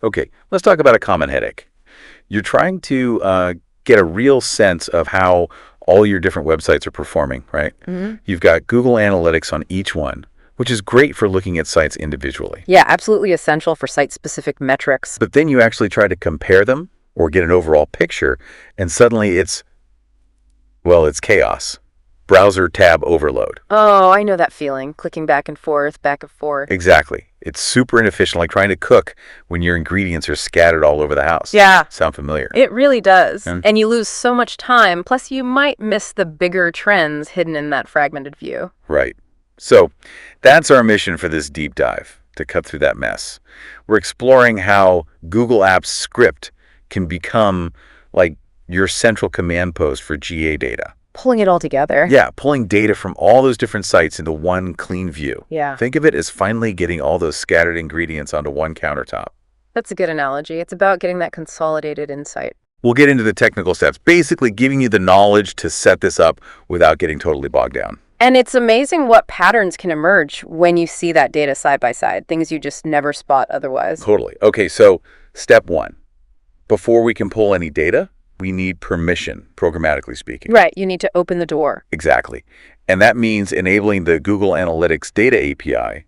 Okay, let's talk about a common headache. You're trying to get a real sense of how all your different websites are performing, right? You've got Google Analytics on each one, which is great for looking at sites individually. Yeah, absolutely essential for site-specific metrics. But then you actually try to compare them or get an overall picture, and suddenly it's chaos. Browser tab overload. Oh, I know that feeling. Clicking back and forth, back and forth. Exactly. It's super inefficient, like trying to cook when your ingredients are scattered all over the house. Yeah. Sound familiar? It really does. And And you lose so much time, plus you might miss the bigger trends hidden in that fragmented view. Right. So that's our mission for this deep dive, to cut through that mess. We're exploring how Google Apps script can become like your central command post for GA data. Pulling it all together. Yeah, pulling data from all those different sites into one clean view. Yeah. Think of it as finally getting all those scattered ingredients onto one countertop. That's a good analogy. It's about getting that consolidated insight. We'll get into the technical steps, basically giving you the knowledge to set this up without getting totally bogged down. And it's amazing what patterns can emerge when you see that data side by side, things you just never spot otherwise. Totally. Okay, so step one. Before we can pull any data, we need permission, programmatically speaking. Right, you need to open the door. Exactly. And that means enabling the Google Analytics Data API.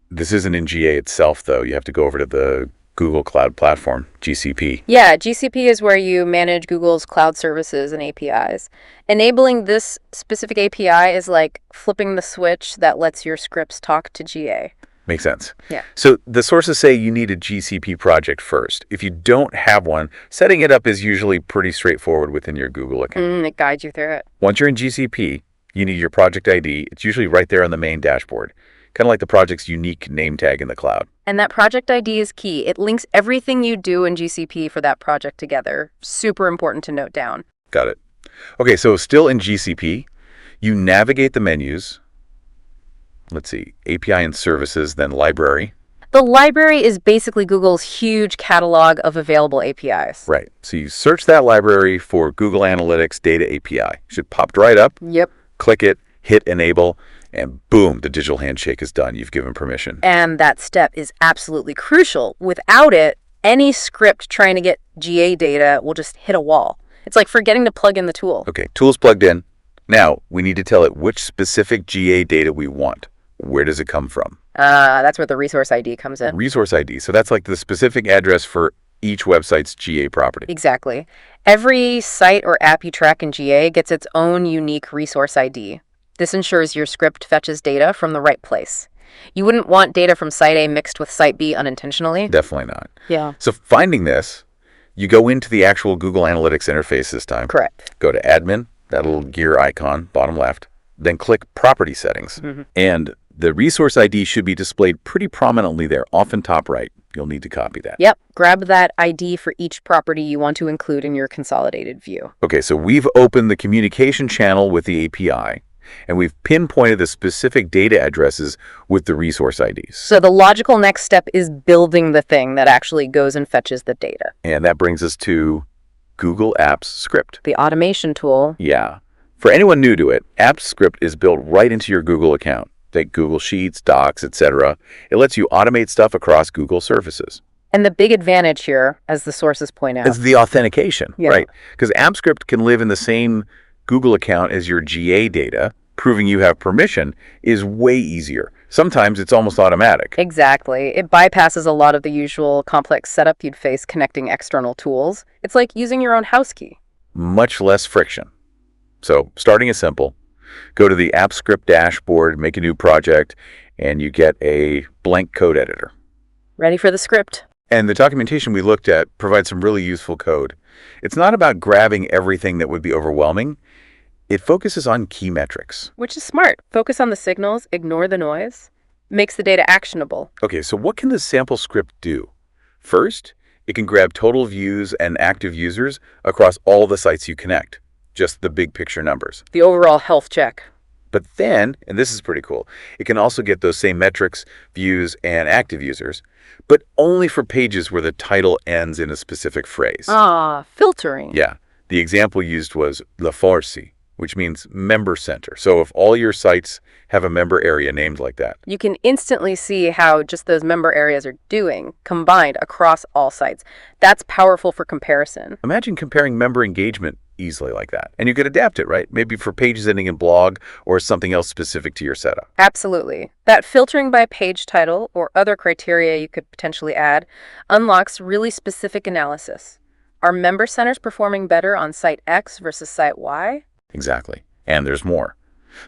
This isn't in GA itself, though. You have to go over to the Google Cloud Platform, GCP. Yeah, GCP is where you manage Google's cloud services and APIs. Enabling this specific API is like flipping the switch that lets your scripts talk to GA. Makes sense. Yeah. So the sources say you need a GCP project first. If you don't have one, setting it up is usually pretty straightforward within your Google account. It guides you through it. Once you're in GCP, you need your project ID. It's usually right there on the main dashboard, kind of like the project's unique name tag in the cloud. And that project ID is key. It links everything you do in GCP for that project together. Super important to note down. Got it. Okay, so still in GCP, you navigate the menus. Let's see, API and services, then library. The library is basically Google's huge catalog of available APIs. Right. So you search that library for Google Analytics Data API. Should pop right up. Yep. Click it, hit enable, and boom, the digital handshake is done. You've given permission. And that step is absolutely crucial. Without it, any script trying to get GA data will just hit a wall. It's like forgetting to plug in the tool. Okay, tool's plugged in. Now, we need to tell it which specific GA data we want. Where does it come from? That's where the resource ID comes in. Resource ID. So that's like the specific address for each website's GA property. Exactly. Every site or app you track in GA gets its own unique resource ID. This ensures your script fetches data from the right place. You wouldn't want data from Site A mixed with Site B unintentionally. Definitely not. Yeah. So finding this, you go into the actual Google Analytics interface this time. Correct. Go to Admin, that little gear icon, bottom left. Then click Property Settings. And the resource ID should be displayed pretty prominently there, often top right. You'll need to copy that. Yep. Grab that ID for each property you want to include in your consolidated view. Okay, so we've opened the communication channel with the API, and we've pinpointed the specific data addresses with the resource IDs. So the logical next step is building the thing that actually goes and fetches the data. And that brings us to Google Apps Script. The automation tool. Yeah. For anyone new to it, Apps Script is built right into your Google account. Take Google Sheets, Docs, etc. It lets you automate stuff across Google services. And the big advantage here, as the sources point out, It's the authentication, Yeah. right? Because AppScript can live in the same Google account as your GA data. Proving you have permission is way easier. Sometimes it's almost automatic. Exactly. It bypasses a lot of the usual complex setup you'd face connecting external tools. It's like using your own house key. Much less friction. So starting is simple. Go to the AppScript dashboard, make a new project, and you get a blank code editor. Ready for the script. And the documentation we looked at provides some really useful code. It's not about grabbing everything that would be overwhelming. It focuses on key metrics. Which is smart. Focus on the signals, ignore the noise. Makes the data actionable. Okay, so what can the sample script do? First, it can grab total views and active users across all the sites you connect. Just the big picture numbers. The overall health check. But then, and this is pretty cool, it can also get those same metrics, views, and active users, but only for pages where the title ends in a specific phrase. Filtering. Yeah, the example used was la force, which means member center. So if all your sites have a member area named like that. You can instantly see how just those member areas are doing combined across all sites. That's powerful for comparison. Imagine comparing member engagement easily like that. And you could adapt it, right? Maybe for pages ending in blog or something else specific to your setup. Absolutely. That filtering by page title or other criteria you could potentially add unlocks really specific analysis. Are member centers performing better on site X versus site Y? Exactly. And there's more.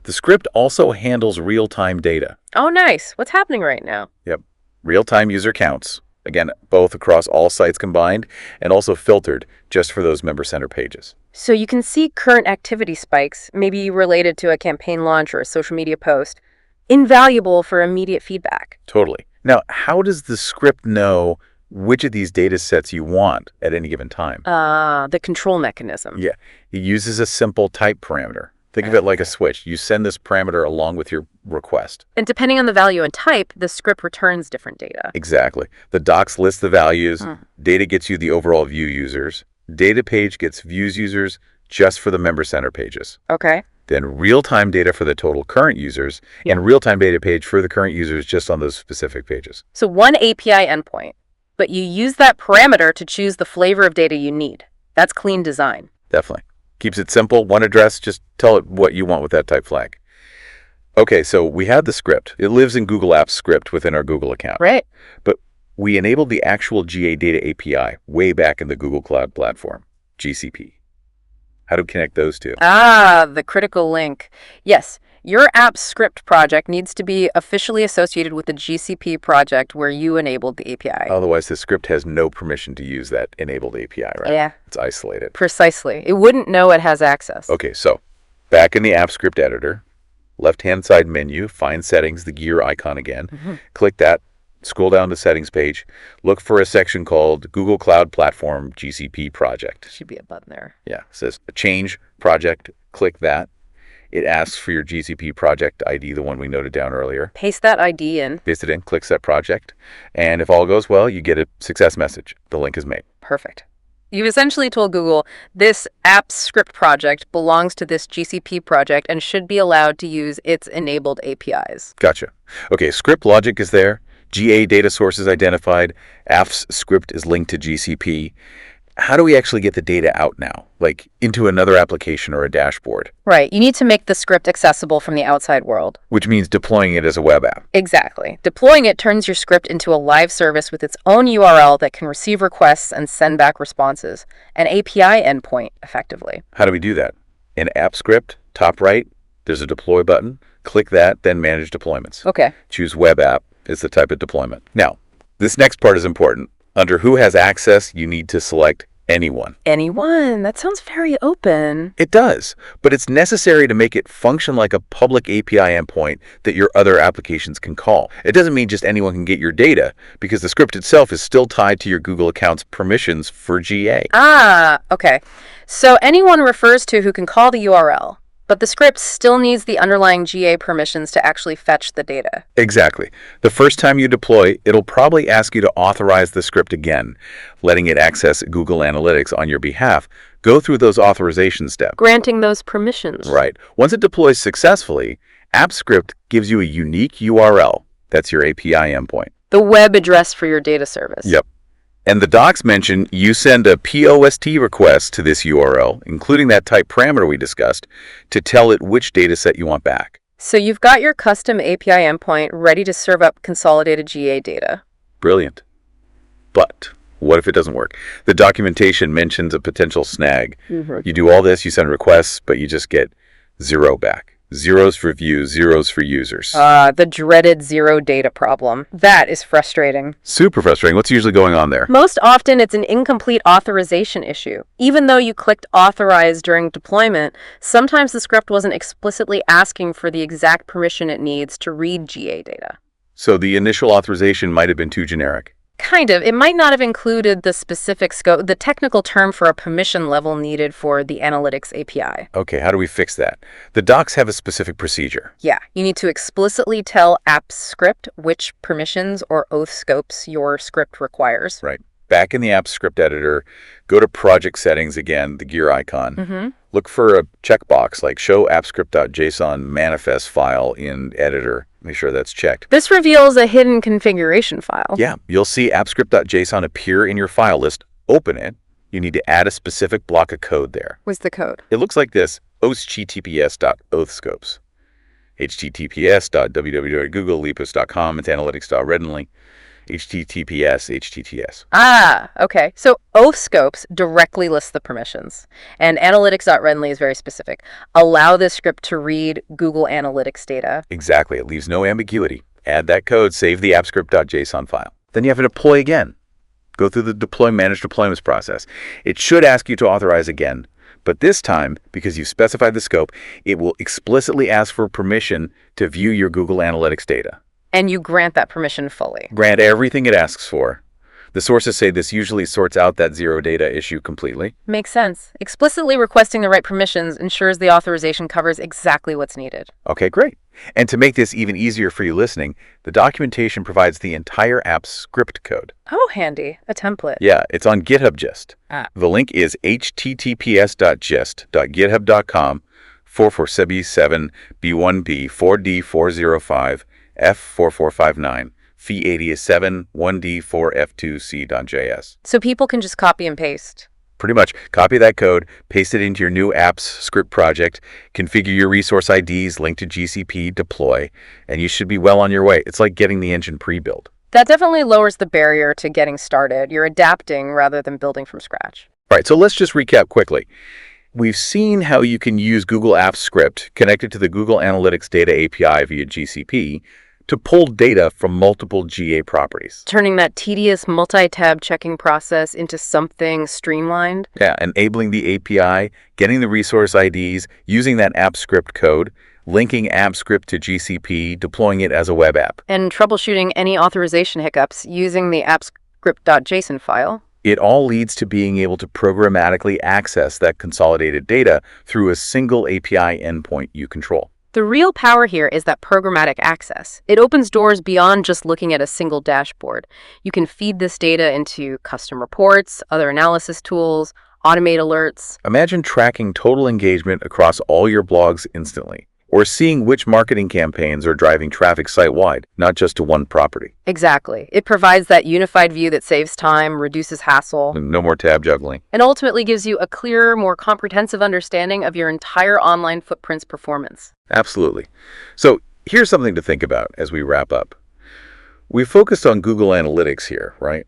The script also handles real-time data. Oh, nice. What's happening right now? Yep. Real-time user counts. Again, both across all sites combined and also filtered just for those member center pages. So you can see current activity spikes, maybe related to a campaign launch or a social media post. Invaluable for immediate feedback. Totally. Now, how does the script know which of these data sets you want at any given time? The control mechanism. Yeah, it uses a simple type parameter. Think of it like a switch. You send this parameter along with your request. And depending on the value and type, the script returns different data. Exactly. The docs list the values. Data gets you the overall view users. Data page gets views users just for the member center pages. Okay. Then real-time data for the total current users and real-time data page for the current users just on those specific pages. So one API endpoint, but you use that parameter to choose the flavor of data you need. That's clean design. Definitely. Keeps it simple, one address, just tell it what you want with that type flag. Okay, so we have the script. It lives in Google Apps script within our Google account. Right. But we enabled the actual GA data API way back in the Google Cloud Platform, GCP. How do we connect those two? The critical link. Yes, your app script project needs to be officially associated with the GCP project where you enabled the API. Otherwise, the script has no permission to use that enabled API, right? Yeah. It's isolated. Precisely. It wouldn't know it has access. Okay, so back in the app script editor, left-hand side menu, find settings, the gear icon again. Click that, scroll down to settings page, look for a section called Google Cloud Platform GCP project. Should be a button there. Yeah, it says change project, click that. It asks for your GCP project ID, the one we noted down earlier. Paste that ID in. Paste it in, click set project, and if all goes well, you get a success message. The link is made. Perfect. You've essentially told Google this app script project belongs to this GCP project and should be allowed to use its enabled APIs. Gotcha. Okay, script logic is there. GA data source is identified. App's script is linked to GCP. How do we actually get the data out now, like into another application or a dashboard? Right. You need to make the script accessible from the outside world. Which means deploying it as a web app. Exactly. Deploying it turns your script into a live service with its own URL that can receive requests and send back responses. An API endpoint, effectively. How do we do that? In app script, top right, there's a deploy button. Click that, then manage deployments. Okay. Choose web app is the type of deployment. Now, this next part is important. Under who has access, you need to select anyone. Anyone? That sounds very open. It does, but it's necessary to make it function like a public API endpoint that your other applications can call. It doesn't mean just anyone can get your data, because the script itself is still tied to your Google account's permissions for GA. Okay. So anyone refers to who can call the URL. But the script still needs the underlying GA permissions to actually fetch the data. Exactly. The first time you deploy, it'll probably ask you to authorize the script again, letting it access Google Analytics on your behalf. Go through those authorization steps. Granting those permissions. Right. Once it deploys successfully, AppScript gives you a unique URL. That's your API endpoint. The web address for your data service. Yep. And the docs mention you send a POST request to this URL, including that type parameter we discussed, to tell it which data set you want back. So you've got your custom API endpoint ready to serve up consolidated GA data. Brilliant. But what if it doesn't work? The documentation mentions a potential snag. You do all this, you send requests, but you just get 0 back. Zeros for views, zeros for users. The dreaded zero data problem. That is frustrating. Super frustrating. What's usually going on there? Most often, it's an incomplete authorization issue. Even though you clicked authorize during deployment, sometimes the script wasn't explicitly asking for the exact permission it needs to read GA data. So the initial authorization might have been too generic. Kind of. It might not have included the specific scope, the technical term for a permission level needed for the analytics API. Okay, how do we fix that? The docs have a specific procedure. Yeah, you need to explicitly tell AppScript which permissions or oath scopes your script requires. Right. Back in the AppScript editor, go to project settings again, the gear icon. Look for a checkbox like show appscript.json manifest file in editor. Make sure that's checked. This reveals a hidden configuration file. Yeah, you'll see appscript.json appear in your file list. Open it. You need to add a specific block of code there. What's the code? It looks like this: https.oathscopes, https.www.googlelepus.com, it's analytics.reddenly, https. Ah, okay. So oath scopes directly lists the permissions, and analytics.renly is very specific. Allow this script to read Google Analytics data. Exactly. It leaves no ambiguity. Add that code, save the appscript.json file. Then you have to deploy again. Go through the manage deployments process. It should ask you to authorize again, but this time, because you've specified the scope, it will explicitly ask for permission to view your Google Analytics data. And you grant that permission fully. Grant everything it asks for. The sources say this usually sorts out that zero data issue completely. Makes sense. Explicitly requesting the right permissions ensures the authorization covers exactly what's needed. Okay, great. And to make this even easier for you listening, the documentation provides the entire app's script code. Oh, handy. A template. Yeah, it's on GitHub Gist. Ah. The link is https.github.com/447b1b4d405 F4459. Fee 80 is 7, 1D4F2C.js. So people can just copy and paste. Pretty much. Copy that code, paste it into your new apps script project, configure your resource IDs, link to GCP, deploy, and you should be well on your way. It's like getting the engine pre-built. That definitely lowers the barrier to getting started. You're adapting rather than building from scratch. All right, so let's just recap quickly. We've seen how you can use Google Apps Script connected to the Google Analytics Data API via GCP to pull data from multiple GA properties. Turning that tedious multi-tab checking process into something streamlined. Yeah, enabling the API, getting the resource IDs, using that app script code, linking app script to GCP, deploying it as a web app. And troubleshooting any authorization hiccups using the appscript.json file. It all leads to being able to programmatically access that consolidated data through a single API endpoint you control. The real power here is that programmatic access. It opens doors beyond just looking at a single dashboard. You can feed this data into custom reports, other analysis tools, automate alerts. Imagine tracking total engagement across all your blogs instantly, or seeing which marketing campaigns are driving traffic site-wide, not just to one property. Exactly. It provides that unified view that saves time, reduces hassle, No more tab juggling. and ultimately gives you a clearer, more comprehensive understanding of your entire online footprint's performance. Absolutely. So here's something to think about as we wrap up. We focused on Google Analytics here, right?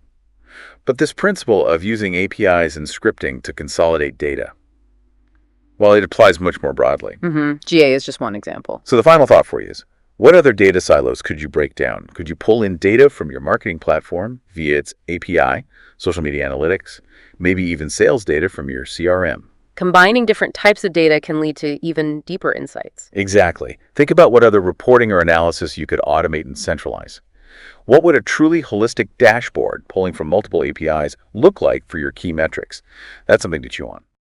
But this principle of using APIs and scripting to consolidate data, well, it applies much more broadly. GA is just one example. So the final thought for you is, what other data silos could you break down? Could you pull in data from your marketing platform via its API, social media analytics, maybe even sales data from your CRM? Combining different types of data can lead to even deeper insights. Exactly. Think about what other reporting or analysis you could automate and centralize. What would a truly holistic dashboard pulling from multiple APIs look like for your key metrics? That's something to chew on.